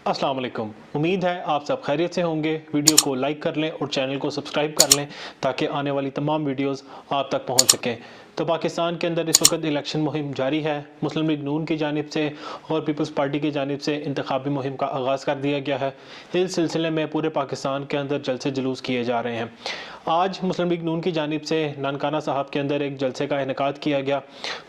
अस्सलाम वालेकुम। उम्मीद है आप सब खैरियत से होंगे। वीडियो को लाइक कर लें और चैनल को सब्सक्राइब कर लें ताकि आने वाली तमाम वीडियोस आप तक पहुंच सकें। तो पाकिस्तान के अंदर इस वक्त इलेक्शन मुहिम जारी है। मुस्लिम लीग नून की जानिब से और पीपल्स पार्टी की जानिब से इंतखाबी मुहिम का आगाज़ कर दिया गया है। इस सिलसिले में पूरे पाकिस्तान के अंदर जलसे जुलूस किए जा रहे हैं। आज मुस्लिम लीग नून की जानिब से ननकाना साहब के अंदर एक जलसे का इनेकाद किया गया।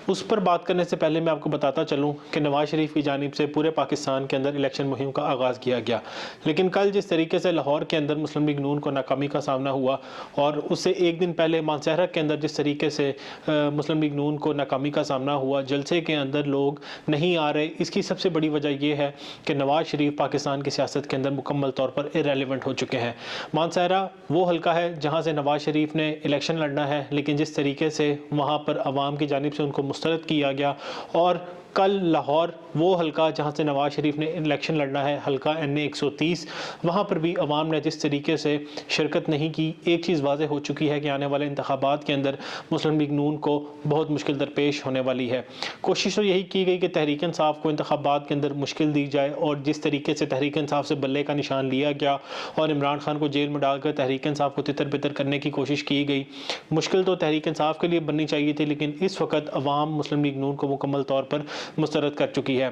उस पर बात करने से पहले मैं आपको बताता चलूँ कि नवाज़ शरीफ की जानिब से पूरे पाकिस्तान के अंदर इलेक्शन मुहिम का आगाज़ किया गया, लेकिन कल जिस तरीके से लाहौर के अंदर मुस्लिम लीग नून को नाकामी का सामना हुआ और उससे एक दिन पहले मानसहरा के अंदर जिस तरीके से मुस्लिम लीग नून को नाकामी का सामना हुआ, जलसे के अंदर लोग नहीं आ रहे, इसकी सबसे बड़ी वजह यह है कि नवाज़ शरीफ पाकिस्तान की सियासत के अंदर मुकम्मल तौर पर इरेलीवेंट हो चुके हैं। मानसहरा वो हल्का है जहाँ से नवाज़ शरीफ ने इलेक्शन लड़ना है, लेकिन जिस तरीके से वहाँ पर आवाम की जानिब से उनको मुस्तरद किया गया, और कल लाहौर वो हल्का जहाँ से नवाज़ शरीफ ने इलेक्शन लड़ना है, हल्का NA 130, वहाँ पर भी अवाम ने जिस तरीके से शिरकत नहीं की। एक चीज़ वाज़ेह हो चुकी है कि आने वाले इंतखाबात के अंदर मुस्लिम लीग नून को बहुत मुश्किल दरपेश होने वाली है। कोशिश तो यही की गई कि तहरीक इंसाफ को इंतखाबात के अंदर मुश्किल दी जाए, और जिस तरीके से तहरीक इंसाफ से बल्ले का निशान लिया गया और इमरान खान को जेल में डालकर तहरीक इंसाफ को तितर बितर करने की कोशिश की गई। मुश्किल तो तहरीक इंसाफ के लिए बननी चाहिए थी, लेकिन इस वक्त अवाम मुस्लिम लीग नून को मुकम्मल तौर पर मुस्तरद कर चुकी है।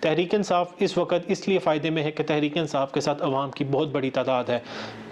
तहरीक इंसाफ इस वक्त इसलिए फ़ायदे में है कि तहरीक इंसाफ के साथ अवाम की बहुत बड़ी तादाद है।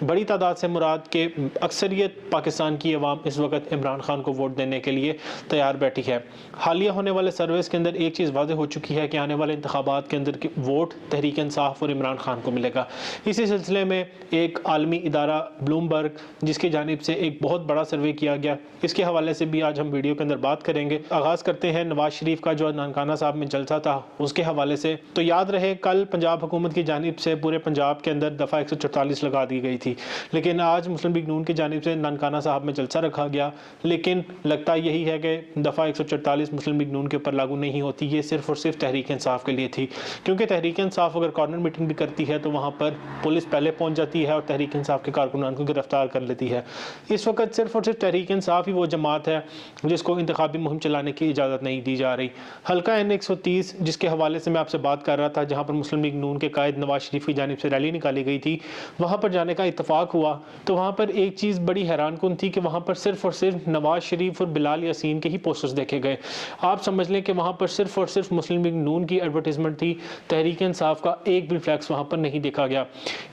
बड़ी तादाद से मुराद के अक्सरियत पाकिस्तान की अवाम इस वक्त इमरान खान को वोट देने के लिए तैयार बैठी है। हालिया होने वाले सर्विस के अंदर एक चीज़ वाज़ेह हो चुकी है कि आने वाले इंतखाबात के अंदर वोट तहरीक इंसाफ और इमरान खान को मिलेगा। इसी सिलसिले में एक आलमी इदारा ब्लूमबर्ग, जिसकी जानिब से एक बहुत बड़ा सर्वे किया गया, इसके हवाले से भी आज हम वीडियो के अंदर बात करेंगे। आगाज़ करते हैं नवाज़ शरीफ का जो ननकाना साहब में जलसा था उसके हवाले से। तो याद रहे, कल पंजाब हुकूमत की जानिब से पूरे पंजाब के अंदर दफ़ा 144 लगा दी गई थी, लेकिन आज मुस्लिम लीग नून की जानिब से ननकाना साहब में जलसा रखा गया। लेकिन लगता यही है कि दफ़ा 144 मुस्लिम लीग नून के ऊपर लागू नहीं होती, ये सिर्फ और सिर्फ तहरीक इंसाफ के लिए थी, क्योंकि तहरीक इंसाफ अगर कॉर्नर मीटिंग भी करती है तो वहाँ पर पुलिस पहले पहुँच जाती है और तहरीक इंसाफ के कारकुनान को गिरफ्तार कर लेती है। इस वक्त सिर्फ और सिर्फ तहरीक इंसाफ ही वो जमात है जिसको इंतखाबी मुहिम चलाने की इजाज़त नहीं दी जा रही। हल्का NA 130 जिसके हवाले से मैं आपसे बात कर रहा था, जहाँ पर मुस्लिम लीग नून के कायद नवाज़ शरीफ की जानिब से रैली निकाली गई थी, वहाँ पर जाने का इत्तफाक हुआ तो वहाँ पर एक चीज़ बड़ी हैरानकुन थी कि वहाँ पर सिर्फ और सिर्फ नवाज़ शरीफ और बिलाल यासीन के ही पोस्टर्स देखे गए। आप समझ लें कि वहाँ पर सिर्फ और सिर्फ मुस्लिम लीग नून की एडवर्टीजमेंट थी, तहरीक इंसाफ का एक भी फ्लैक्स वहाँ पर नहीं देखा गया।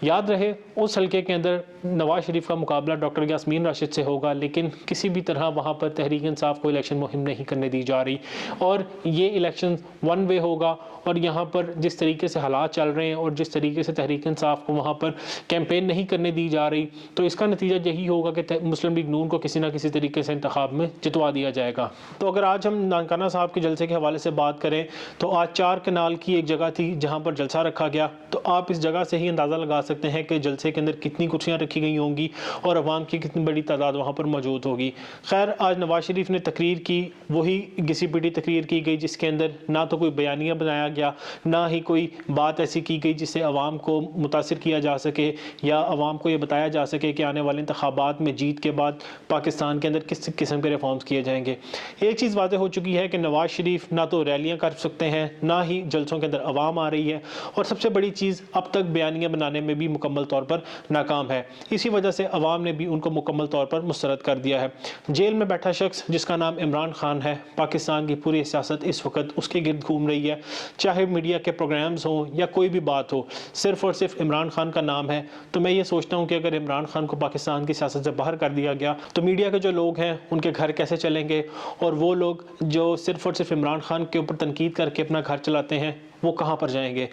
याद रहे, उस हल्के के अंदर नवाज़ शरीफ का मुकाबला डॉक्टर यास्मीन राशिद से होगा, लेकिन किसी भी तरह वहाँ पर तहरीक इंसाफ को इलेक्शन मुहिम नहीं करने दी जा रही, और ये इलेक्शन वन वे होगा। और यहाँ पर जिस तरीके से हालात चल रहे हैं और जिस तरीके से तहरीक इंसाफ को वहाँ पर कैंपेन नहीं करने दी जा रही, तो इसका नतीजा यही होगा कि मुस्लिम लीग नून को किसी ना किसी तरीके से इंतखाब में जितवा दिया जाएगा। तो अगर आज हम ननकाना साहब के जलसे के हवाले से बात करें तो आज 4 कनाल की एक जगह थी जहाँ पर जलसा रखा गया, तो आप इस जगह से ही अंदाज़ा लगा सकते हैं कि जलसे के अंदर कितनी कुर्सियाँ रखी गई होंगी और अवाम की कितनी बड़ी तादाद वहाँ पर मौजूद होगी। खैर, आज नवाज़ शरीफ ने तकरीर की, वही घिसी पिटी तकरीर की गई जिसके अंदर ना तो कोई बयानिया बनाया गया, ना ही कोई बात ऐसी की गई जिससे अवाम को मुतासिर किया जा सके या अवाम को ये बताया जा सके कि आने वाले इंतखाबात में जीत के बाद पाकिस्तान के अंदर किस किस्म के रिफॉर्म्स किए जाएंगे। एक चीज़ वाज़ेह हो चुकी है कि नवाज़ शरीफ ना तो रैलियाँ कर सकते हैं, ना ही जलसों के अंदर अवाम आ रही है, और सबसे बड़ी चीज़ अब तक बयानिया बनाने में भी मुकम्मल तौर पर नाकाम है। इसी वजह से अवाम ने भी उनको मुकम्मल तौर पर मुस्तरद कर दिया है। जेल में बैठा शख्स जिसका नाम इमरान खान है, पाकिस्तान की पूरी सियासत इस वक्त उसके गिर्द घूम रही है, चाहे मीडिया के प्रोग्राम्स हों या कोई भी बात हो, सिर्फ और सिर्फ इमरान खान का नाम है। तो मैं ये सोचता हूँ कि अगर इमरान खान को पाकिस्तान की सियासत से बाहर कर दिया गया तो मीडिया के जो लोग हैं उनके घर कैसे चलेंगे, और वो लोग जो सिर्फ और सिर्फ इमरान खान के ऊपर तनकीद करके अपना घर चलाते हैं वो कहाँ पर जाएंगे।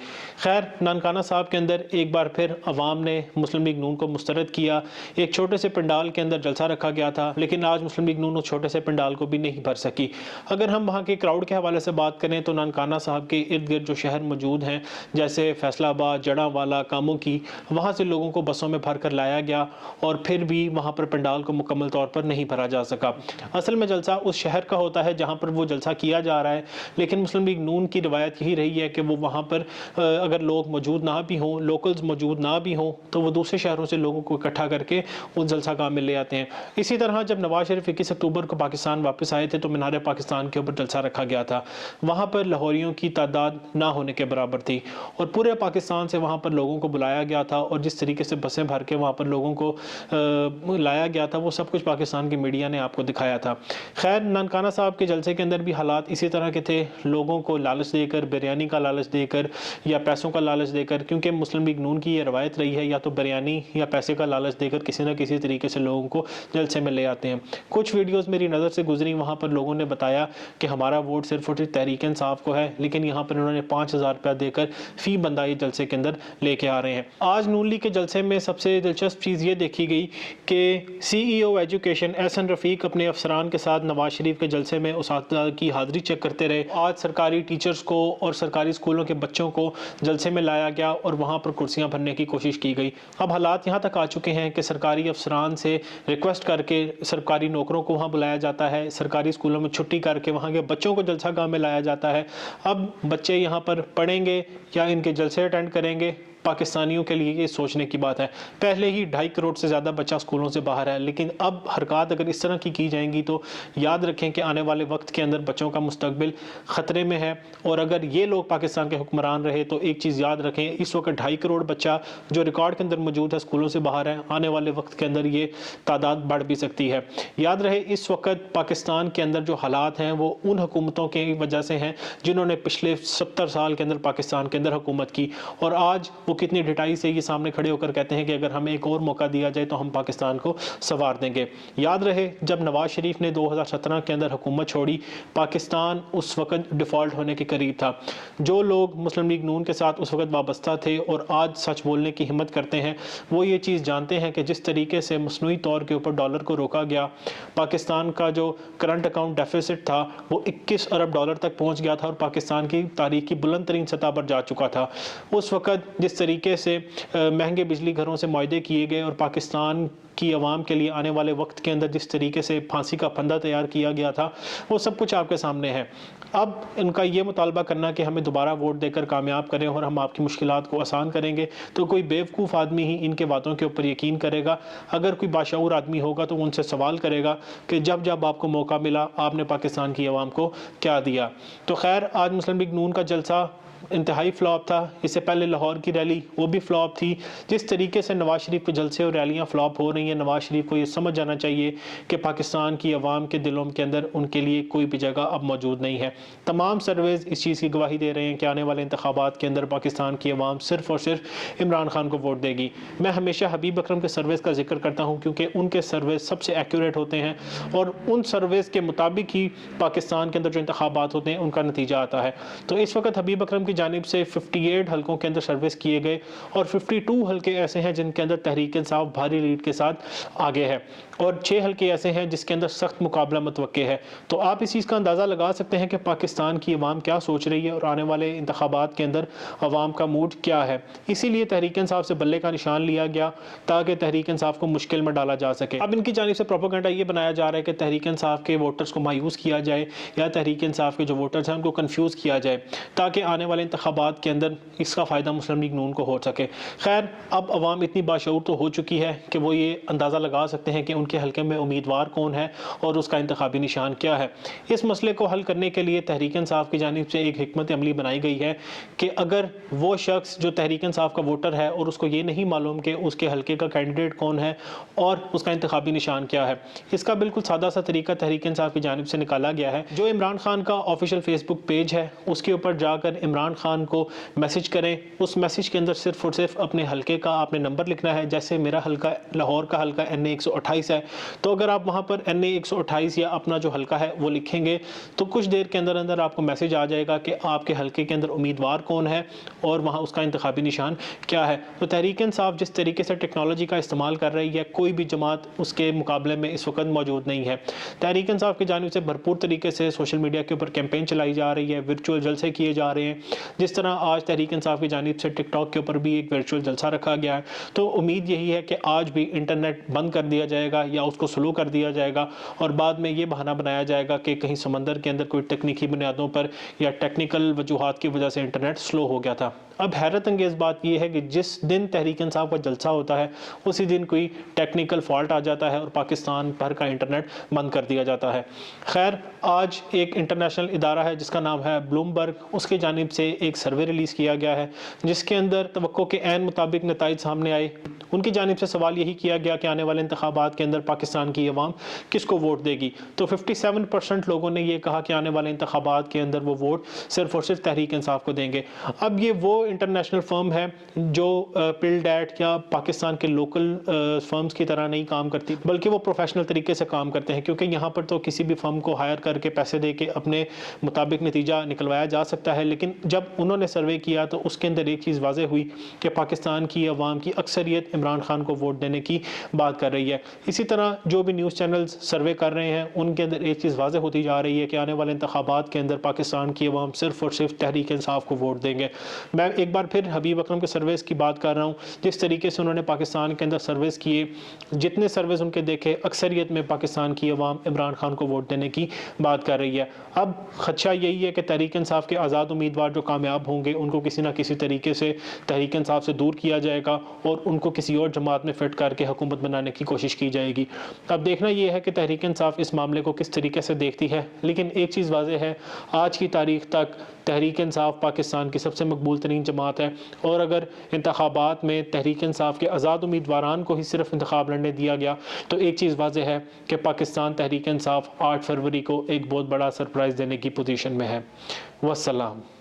खैर, ननकाना साहब के अंदर एक बार फिर अवाम ने मुस्लिम लीग नून को मुस्तरद किया। एक छोटे से पंडाल के अंदर जलसा रखा गया था, लेकिन आज मुस्लिम लीग नून उस छोटे से पंडाल को भी नहीं भर सकी। अगर हम वहाँ के क्राउड के हवाले से बात करें तो ननकाना साहब के इर्द गिर्द जो शहर मौजूद हैं, जैसे फैसलाबाद, जड़ांवाला, कामों की, वहाँ से लोगों को बसों में भर कर लाया गया, और फिर भी वहाँ पर पंडाल को मुकम्मल तौर पर नहीं भरा जा सका। असल में जलसा उस शहर का होता है जहाँ पर वो जलसा किया जा रहा है, लेकिन मुस्लिम लीग नून की रवायत यही रही है کہ وہ وہاں پر اگر لوگ موجود نہ بھی ہوں، لوکلز موجود نہ بھی ہوں، تو وہ دوسرے شہروں سے لوگوں کو اکٹھا کر کے ان جلسہ گاہ میں لے آتے ہیں۔ اسی طرح جب نواز شریف 21 اکتوبر کو پاکستان واپس آئے تھے تو مینار پاکستان کے اوپر جلسہ رکھا گیا تھا۔ وہاں پر لاہوریوں کی تعداد نہ ہونے کے برابر تھی اور پورے پاکستان سے وہاں پر لوگوں کو بلایا گیا تھا، اور جس طریقے سے بسیں بھر کے وہاں پر لوگوں کو لایا گیا تھا وہ سب کچھ پاکستان کی میڈیا نے آپ کو دکھایا تھا۔ خیر، ننکانہ صاحب کے جلسے کے اندر بھی حالات اسی طرح کے تھے، لوگوں کو لالچ دے کر، بریانی کا لالچ دے کر یا پیسوں کا لالچ دے کر، کیونکہ مسلم لیگ نون کی یہ روایت رہی ہے یا تو بریانی یا پیسے کا لالچ دے کر کسی نہ کسی طریقے سے لوگوں کو جلسے میں لے آتے ہیں۔ کچھ ویڈیوز میری نظر سے گزری، وہاں پر لوگوں نے بتایا کہ ہمارا ووٹ صرف اور صرف تحریک انصاف کو ہے، لیکن یہاں پر انہوں نے 5000 روپیہ دے کر فی بندہ یہ جلسے کے اندر لے کے آ رہے ہیں۔ آج نون لیگ کے جلسے میں سب سے دلچسپ چیز یہ دیکھی گئی کہ سی ای او ایجوکیشن احسن رفیق اپنے افسران کے ساتھ نواز شریف کے جلسے میں اساتذہ کی حاضری چیک کرتے رہے۔ آج سرکاری ٹیچرز کو اور سرکاری اسکولوں کے بچوں کو جلسے میں لایا گیا اور وہاں پر کرسیاں بھرنے کی کوشش کی گئی۔ اب حالات یہاں تک آ چکے ہیں کہ سرکاری افسران سے ریکویسٹ کر کے سرکاری نوکروں کو وہاں بلایا جاتا ہے، سرکاری اسکولوں میں چھٹی کر کے وہاں کے بچوں کو جلسہ گاہ میں لایا جاتا ہے۔ اب بچے یہاں پر پڑھیں گے یا ان کے جلسے اٹینڈ کریں گے، پاکستانیوں کے لیے یہ سوچنے کی بات ہے۔ پہلے ہی 2.5 کروڑ سے زیادہ بچہ اسکولوں سے باہر ہے، لیکن اب حرکات اگر اس طرح کی جائیں گی تو یاد رکھیں کہ آنے والے وقت کے اندر بچوں کا مستقبل خطرے میں ہے۔ اور اگر یہ لوگ پاکستان کے حکمران رہے تو ایک چیز یاد رکھیں، اس وقت 2.5 کروڑ بچہ جو ریکارڈ کے اندر موجود ہے اسکولوں سے باہر ہے، آنے والے وقت کے اندر یہ تعداد بڑھ بھی سکتی ہے۔ یاد رہے اس وقت پاکستان کے اندر جو حالات ہیں وہ ان حکومتوں کی وجہ سے ہیں جنہوں نے پچھلے 70 سال کے اندر پاکستان کے اندر حکومت کی، اور آج وہ کتنی ڈٹائی سے یہ سامنے کھڑے ہو کر کہتے ہیں کہ اگر ہمیں ایک اور موقع دیا جائے تو ہم پاکستان کو سنوار دیں گے۔ یاد رہے جب نواز شریف نے 2017 کے اندر حکومت چھوڑی، پاکستان اس وقت ڈیفالٹ ہونے کے قریب تھا۔ جو لوگ مسلم لیگ نون کے ساتھ اس وقت وابستہ تھے اور آج سچ بولنے کی ہمت کرتے ہیں، وہ یہ چیز جانتے ہیں کہ جس طریقے سے مصنوعی طور کے اوپر ڈالر کو روکا گیا، پاکستان کا جو کرنٹ اکاؤنٹ ڈیفیسٹ تھا وہ 21 ارب ڈالر تک پہنچ گیا تھا اور پاکستان کی تاریخ کی بلند ترین سطح پر جا چکا تھا۔ اس وقت جس طریقے سے مہنگے بجلی گھروں سے معاہدے کیے گئے اور پاکستان کی عوام کے لیے آنے والے وقت کے اندر جس طریقے سے پھانسی کا پھندا تیار کیا گیا تھا، وہ سب کچھ آپ کے سامنے ہے۔ اب ان کا یہ مطالبہ کرنا کہ ہمیں دوبارہ ووٹ دے کر کامیاب کریں اور ہم آپ کی مشکلات کو آسان کریں گے، تو کوئی بیوقوف آدمی ہی ان کے باتوں کے اوپر یقین کرے گا۔ اگر کوئی باشعور آدمی ہوگا تو ان سے سوال کرے گا کہ جب آپ کو موقع ملا آپ نے پاکستان کی عوام کو کیا دیا۔ تو خیر، آج مسلم لیگ نون کا جلسہ انتہائی فلاپ تھا۔ اس سے پہلے لاہور کی ریلی وہ بھی فلاپ تھی۔ جس طریقے سے نواز شریف کے جلسے اور ریلیاں فلاپ ہو رہی ہیں، نواز شریف کو یہ سمجھ جانا چاہیے کہ پاکستان کی عوام کے دلوں کے اندر ان کے لیے کوئی بھی جگہ اب موجود نہیں ہے۔ تمام سرویز اس چیز کی گواہی دے رہے ہیں کہ آنے والے انتخابات کے اندر پاکستان کی عوام صرف اور صرف عمران خان کو ووٹ دے گی۔ میں ہمیشہ حبیب اکرم کے سرویز کا ذکر کرتا ہوں کیونکہ ان کے سرویز سب سے ایکوریٹ ہوتے ہیں اور ان سرویز کے مطابق ہی پاکستان کے اندر جو انتخابات ہوتے ہیں ان کا نتیجہ آتا ہے۔ تو اس وقت حبیب اکرم کی جانب سے 58 حلقوں کے اندر سروس کیے گئے اور 52 حلقے ایسے ہیں جن کے اندر تحریک انصاف بھاری لیڈ کے ساتھ آگے ہے، اور 6 حلقے ایسے ہیں جس کے اندر سخت مقابلہ متوقع ہے۔ تو آپ اس چیز کا اندازہ لگا سکتے ہیں کہ پاکستان کی عوام کیا سوچ رہی ہے اور آنے والے انتخابات کے اندر عوام کا موڈ کیا ہے۔ اسی لیے تحریک انصاف سے بلے کا نشان لیا گیا تاکہ تحریک انصاف کو مشکل میں ڈالا جا سکے۔ اب ان کی جانب سے پروپیگنڈا یہ بنایا جا رہا ہے کہ تحریک انصاف کے ووٹرز کو مایوس کیا جائے یا تحریک انصاف کے جو ووٹرز ہیں ان کو کنفیوز کیا جائے تاکہ آنے والے انتخابات کے اندر اس کا فائدہ مسلم لیگ نون کو ہو سکے۔ خیر، اب عوام اتنی باشعور تو ہو چکی ہے کہ وہ یہ اندازہ لگا سکتے ہیں کہ ان کے حلقے میں امیدوار کون ہے اور اس کا انتخابی نشان کیا ہے۔ اس مسئلے کو حل کرنے کے لیے تحریک انصاف کی جانب سے ایک حکمت عملی بنائی گئی ہے کہ اگر وہ شخص جو تحریک انصاف کا ووٹر ہے اور اس کو یہ نہیں معلوم کہ اس کے حلقے کا کینڈیڈیٹ کون ہے اور اس کا انتخابی نشان کیا ہے، اس کا بالکل سادہ سا طریقہ تحریک انصاف کی جانب سے نکالا گیا ہے۔ جو عمران خان کا آفیشیل فیس بک پیج ہے اس کے اوپر جا کر عمران خان کو میسج کریں، اس میسج کے اندر صرف اور صرف اپنے حلقے کا آپ نے نمبر لکھنا ہے۔ جیسے میرا حلقہ لاہور کا حلقہ NA 128 ہے، تو اگر آپ وہاں پر NA 128 یا اپنا جو حلقہ ہے وہ لکھیں گے تو کچھ دیر کے اندر آپ کو میسج آ جائے گا کہ آپ کے حلقے کے اندر امیدوار کون ہے اور وہاں اس کا انتخابی نشان کیا ہے۔ تو تحریک انصاف جس طریقے سے ٹیکنالوجی کا استعمال کر رہی ہے، کوئی بھی جماعت اس کے مقابلے میں اس وقت موجود نہیں ہے۔ تحریک انصاف کی جانب سے بھرپور طریقے سے سوشل میڈیا کے اوپر کیمپین چلائی جا رہی ہے، ورچوئل جلسے کیے جا رہے ہیں۔ جس طرح آج تحریک انصاف کی جانب سے ٹک ٹاک चौक के ऊपर भी एक वर्चुअल जलसा रखा गया है। तो उम्मीद यही है कि आज भी इंटरनेट बंद कर दिया जाएगा या उसको स्लो कर दिया जाएगा और बाद में ये बहाना बनाया जाएगा कि कहीं समंदर के अंदर कोई तकनीकी बुनियादों पर या टेक्निकल वजूहात की वजह से इंटरनेट स्लो हो गया था। अब हैरत अंगेज़ बात यह है कि जिस दिन तहरीक इंसाफ का जलसा होता है उसी दिन कोई टेक्निकल फॉल्ट आ जाता है और पाकिस्तान भर का इंटरनेट बंद कर दिया जाता है। खैर, आज एक इंटरनेशनल इदारा है जिसका नाम है ब्लूमबर्ग, उसकी जानिब से एक सर्वे रिलीज़ किया गया है जिसके अंदर तवक्को के ऐन मुताबिक नताइज सामने आए। उनकी जानिब से सवाल यही किया गया कि आने वाले इंतखाबात के अंदर पाकिस्तान की अवाम किसको वोट देगी। तो 57% लोगों ने ये कहा कि आने वाले इंतखाबात के अंदर वो वोट सिर्फ और सिर्फ तहरीक इंसाफ को देंगे। अब ये वो इंटरनेशनल फर्म है जो पिल डैट या पाकिस्तान के लोकल फर्म्स की तरह नहीं काम करती, बल्कि वो प्रोफेशनल तरीके से काम करते हैं, क्योंकि यहाँ पर तो किसी भी फर्म को हायर करके पैसे दे के अपने मुताबिक नतीजा निकलवाया जा सकता है। लेकिन जब उन्होंने सर्वे किया तो उसके अंदर एक चीज़ वाज़ेह हुई कि पाकिस्तान की अवाम की अक्सरियत इमरान खान को वोट देने की बात कर रही है। इसी तरह जो भी न्यूज़ चैनल्स सर्वे कर रहे हैं उनके अंदर एक चीज़ वाज़ेह होती जा रही है कि आने वाले इंतखाबात के अंदर पाकिस्तान की अवाम सिर्फ और सिर्फ तहरीक इंसाफ को वोट देंगे। मैं एक बार फिर हबीब अकरम के सर्वेस की बात कर रहा हूँ। जिस तरीके से उन्होंने पाकिस्तान के अंदर सर्वेस किए, जितने सर्वेस उनके देखे, अक्सरियत में पाकिस्तान की अवाम इमरान खान को वोट देने की बात कर रही है। अब खदशा यही है कि तहरीक इंसाफ के आज़ाद उम्मीदवार जो कामयाब होंगे उनको किसी ना किसी तरीके से तहरीक इंसाफ से दूर किया जाएगा और उनको किसी और जमात में फिट करके हुकूमत बनाने की कोशिश की जाएगी। अब देखना यह है कि तहरीक इंसाफ इस मामले को किस तरीके से देखती है। लेकिन एक चीज़ वाज़ेह है, आज की तारीख तक तहरीक इंसाफ पाकिस्तान की सबसे मकबूल तरीन जमात है और अगर इंतखाबात में तहरीक इंसाफ के आज़ाद उम्मीदवारान को ही सिर्फ इंतखाब लड़ने दिया गया तो एक चीज़ वाज़ेह है कि पाकिस्तान तहरीक इंसाफ 8 फरवरी को एक बहुत बड़ा सरप्राइज़ देने की पोजीशन में है। वस्सलाम।